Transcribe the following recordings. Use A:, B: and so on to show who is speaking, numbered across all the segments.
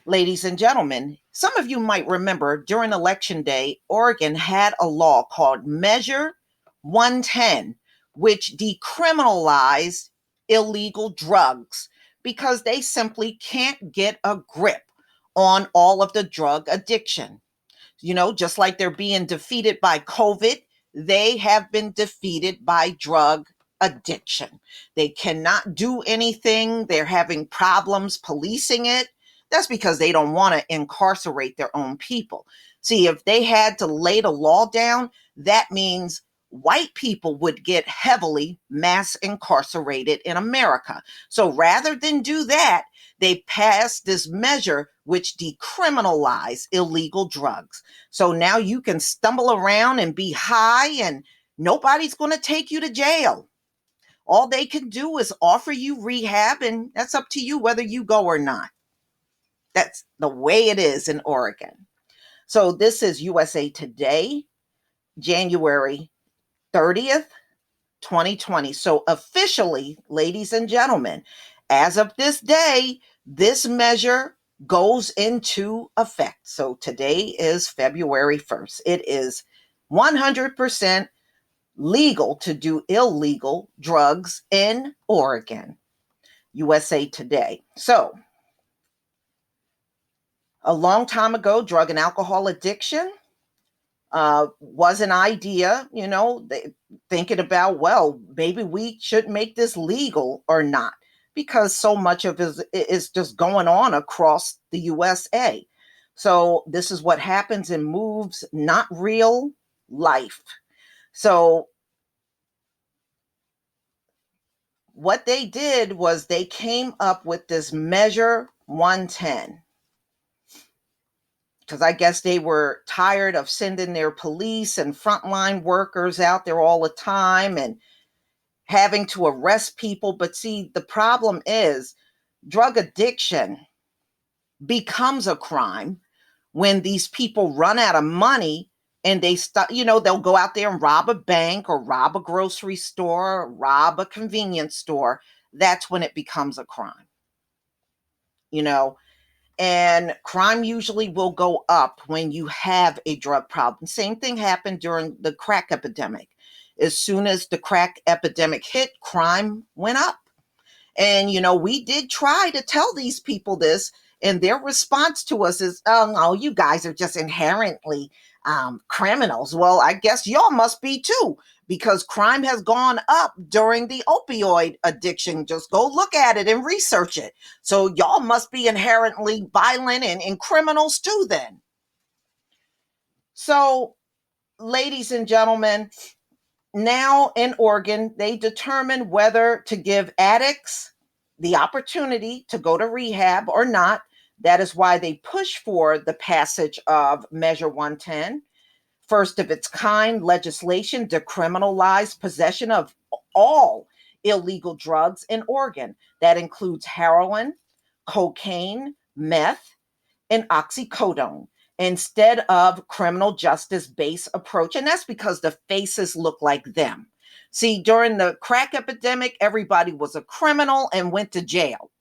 A: Ladies and gentlemen, some of you might remember during Election Day, Oregon had a law called Measure 110, which decriminalized illegal drugs because they simply can't get a grip on all of the drug addiction. Just like they're being defeated by COVID, they have been defeated by drug addiction. They cannot do anything. They're having problems policing it. That's because they don't want to incarcerate their own people. See, if they had to lay the law down, that means white people would get heavily mass incarcerated in America. So rather than do that, they passed this measure which decriminalized illegal drugs. So now you can stumble around and be high and nobody's going to take you to jail. All they can do is offer you rehab, and that's up to you whether you go or not. That's the way it is in Oregon. So this is USA Today, January 30th, 2020. So officially, ladies and gentlemen, as of this day, this measure goes into effect. So today is February 1st. It is 100% legal to do illegal drugs in Oregon. USA Today. So a long time ago, drug and alcohol addiction was an idea, thinking about, well, maybe we should make this legal or not, because so much of it is just going on across the USA. So this is what happens in moves, not real life. So what they did was they came up with this Measure 110. Because I guess they were tired of sending their police and frontline workers out there all the time and having to arrest people. But see, the problem is drug addiction becomes a crime when these people run out of money and they stop, they'll go out there and rob a bank or rob a grocery store, or rob a convenience store. That's when it becomes a crime, and crime usually will go up when you have a drug problem. Same thing happened during the crack epidemic. As soon as the crack epidemic hit, crime went up. And, we did try to tell these people this, and their response to us is, oh, no, you guys are just inherently criminals. Well, I guess y'all must be too, because crime has gone up during the opioid addiction. Just go look at it and research it. So y'all must be inherently violent and criminals too then. So, ladies and gentlemen, now in Oregon, they determine whether to give addicts the opportunity to go to rehab or not. That is why they push for the passage of Measure 110, first of its kind legislation decriminalized possession of all illegal drugs in Oregon. That includes heroin, cocaine, meth, and oxycodone instead of criminal justice based approach. And that's because the faces look like them. See, during the crack epidemic, everybody was a criminal and went to jail.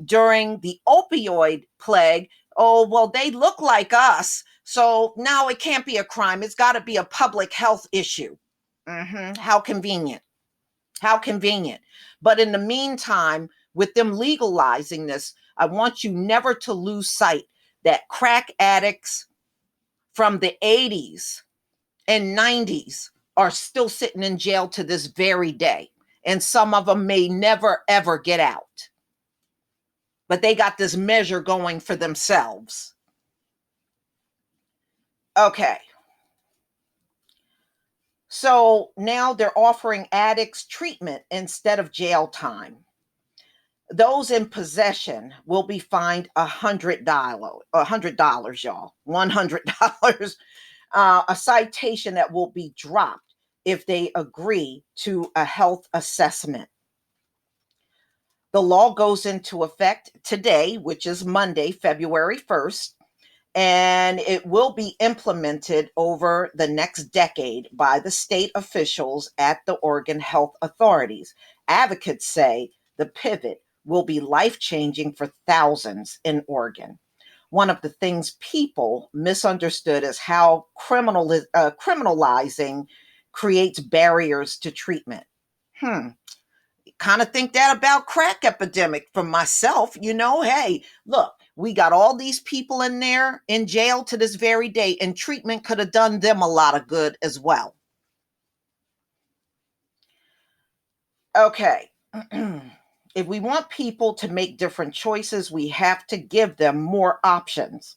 A: During the opioid plague, oh, well, they look like us. So now it can't be a crime. It's got to be a public health issue. How convenient. How convenient. But in the meantime, with them legalizing this, I want you never to lose sight that crack addicts from the 80s and 90s are still sitting in jail to this very day. And some of them may never, ever get out. But they got this measure going for themselves. Okay. So now they're offering addicts treatment instead of jail time. Those in possession will be fined $100, y'all. $100. A citation that will be dropped if they agree to a health assessment. The law goes into effect today, which is Monday, February 1st, and it will be implemented over the next decade by the state officials at the Oregon Health Authorities. Advocates say the pivot will be life-changing for thousands in Oregon. One of the things people misunderstood is how criminalizing creates barriers to treatment. Hmm. Kind of think that about crack epidemic for myself. Hey, look, we got all these people in there in jail to this very day, and treatment could have done them a lot of good as well. Okay. If we want people to make different choices, we have to give them more options.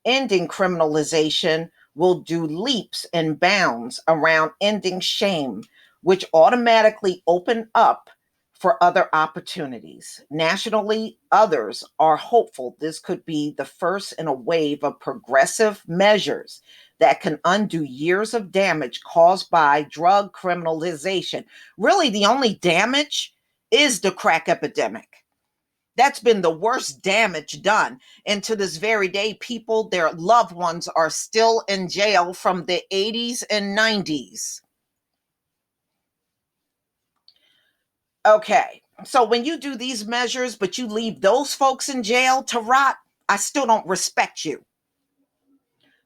A: Ending criminalization will do leaps and bounds around ending shame, which automatically open up for other opportunities. Nationally, others are hopeful this could be the first in a wave of progressive measures that can undo years of damage caused by drug criminalization. Really, the only damage is the crack epidemic. That's been the worst damage done. And to this very day, people, their loved ones are still in jail from the 80s and 90s. Okay. So when you do these measures, but you leave those folks in jail to rot, I still don't respect you.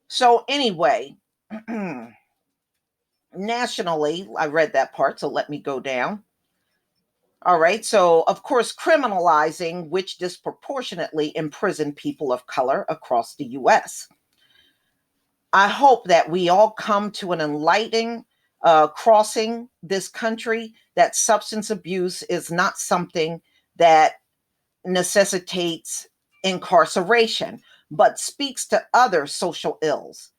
A: So, anyway, nationally, I read that part, so let me go down. All right. So, of course, criminalizing, which disproportionately imprison people of color across the US. I hope that we all come to an enlightening crossing this country, that substance abuse is not something that necessitates incarceration, but speaks to other social ills,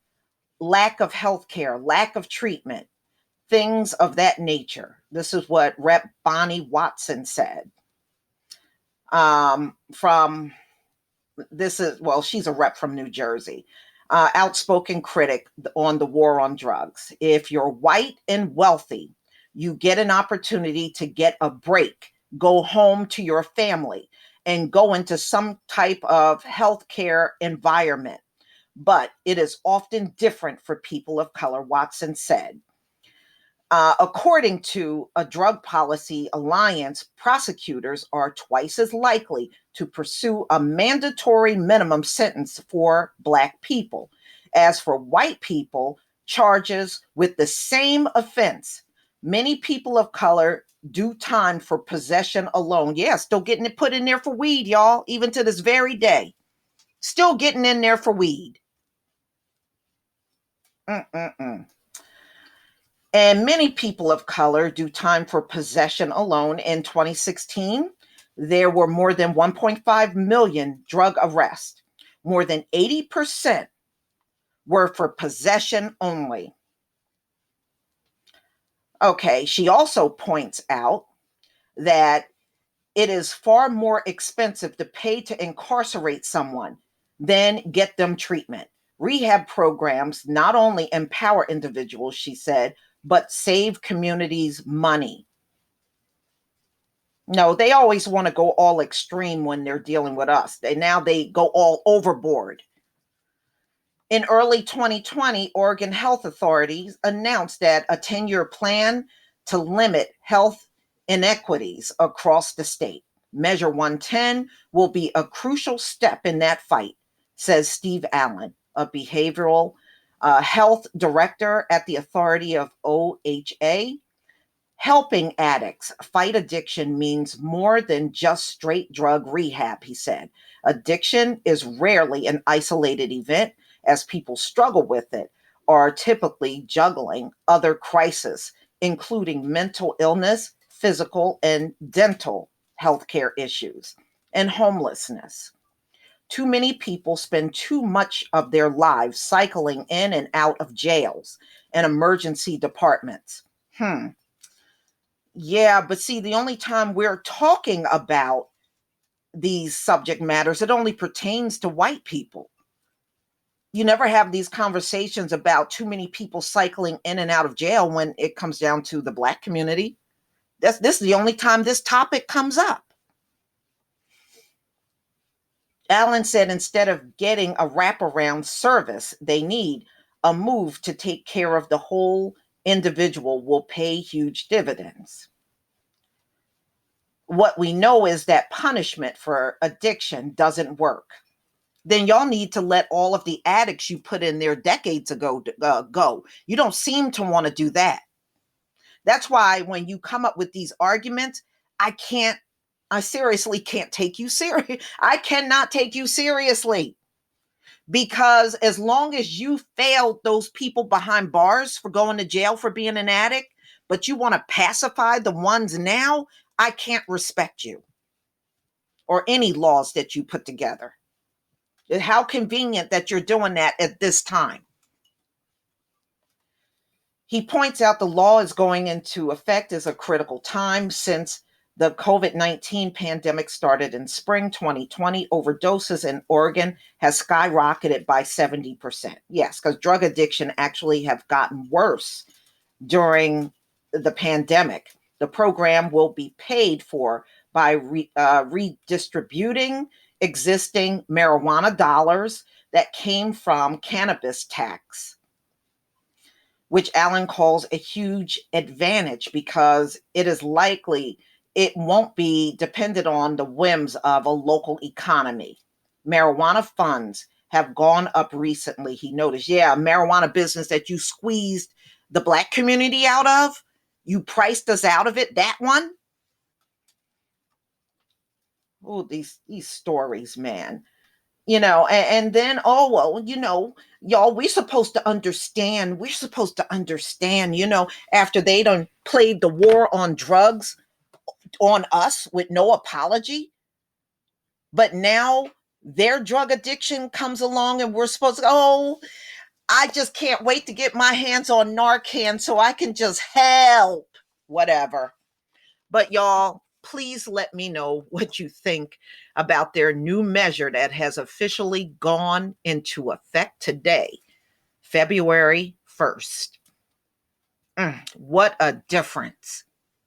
A: lack of health care, lack of treatment, things of that nature. This is what Rep. Bonnie Watson said. From this is well, she's a rep from New Jersey. Outspoken critic on the war on drugs. If you're white and wealthy, you get an opportunity to get a break, go home to your family, and go into some type of healthcare environment. But it is often different for people of color, Watson said. According to a drug policy alliance, prosecutors are twice as likely to pursue a mandatory minimum sentence for Black people. As for white people, charges with the same offense. Many people of color do time for possession alone. Yeah, still getting it put in there for weed, y'all, even to this very day. Still getting in there for weed. Mm-mm-mm. And many people of color do time for possession alone. In 2016, there were more than 1.5 million drug arrests. More than 80% were for possession only. Okay, she also points out that it is far more expensive to pay to incarcerate someone than get them treatment. Rehab programs not only empower individuals, she said, but save communities money. No, they always want to go all extreme when they're dealing with us. They go all overboard. In early 2020, Oregon health authorities announced that a 10-year plan to limit health inequities across the state. Measure 110 will be a crucial step in that fight, says Steve Allen, a behavioral health director at the Authority of OHA. Helping addicts fight addiction means more than just straight drug rehab, he said. Addiction is rarely an isolated event, as people struggle with it, are typically juggling other crises, including mental illness, physical and dental healthcare issues, and homelessness. Too many people spend too much of their lives cycling in and out of jails and emergency departments. Yeah, but see, the only time we're talking about these subject matters, it only pertains to white people. You never have these conversations about too many people cycling in and out of jail when it comes down to the Black community. This is the only time this topic comes up. Allen said instead of getting a wraparound service they need, a move to take care of the whole individual will pay huge dividends. What we know is that punishment for addiction doesn't work. then y'all need to let all of the addicts you put in there decades ago go. You don't seem to want to do that. That's why when you come up with these arguments, I seriously can't take you serious. I cannot take you seriously, because as long as you failed those people behind bars for going to jail for being an addict, but you want to pacify the ones now, I can't respect you or any laws that you put together. How convenient that you're doing that at this time. He points out the law is going into effect as a critical time since the COVID-19 pandemic started in spring 2020. Overdoses in Oregon has skyrocketed by 70%. Yes, because drug addiction actually have gotten worse during the pandemic. The program will be paid for by redistributing existing marijuana dollars that came from cannabis tax, which Allen calls a huge advantage because it is likely it won't be dependent on the whims of a local economy. Marijuana funds have gone up recently, he noticed. Yeah, marijuana business that you squeezed the Black community out of, you priced us out of it, that one. Oh, these stories, man. And then, oh, well, y'all, we're supposed to understand, after they done played the war on drugs on us with no apology, but now their drug addiction comes along and we're supposed to, oh, I just can't wait to get my hands on Narcan so I can just help, whatever. But y'all, please let me know what you think about their new measure that has officially gone into effect today, February 1st. What a difference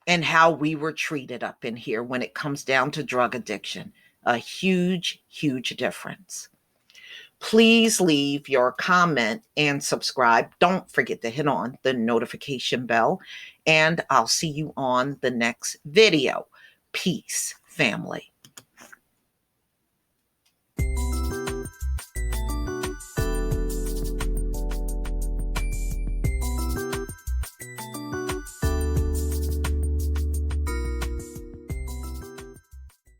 A: in how we were treated up in here when it comes down to drug addiction. A huge, huge difference. Please leave your comment and subscribe. Don't forget to hit on the notification bell, and I'll see you on the next video. Peace, family.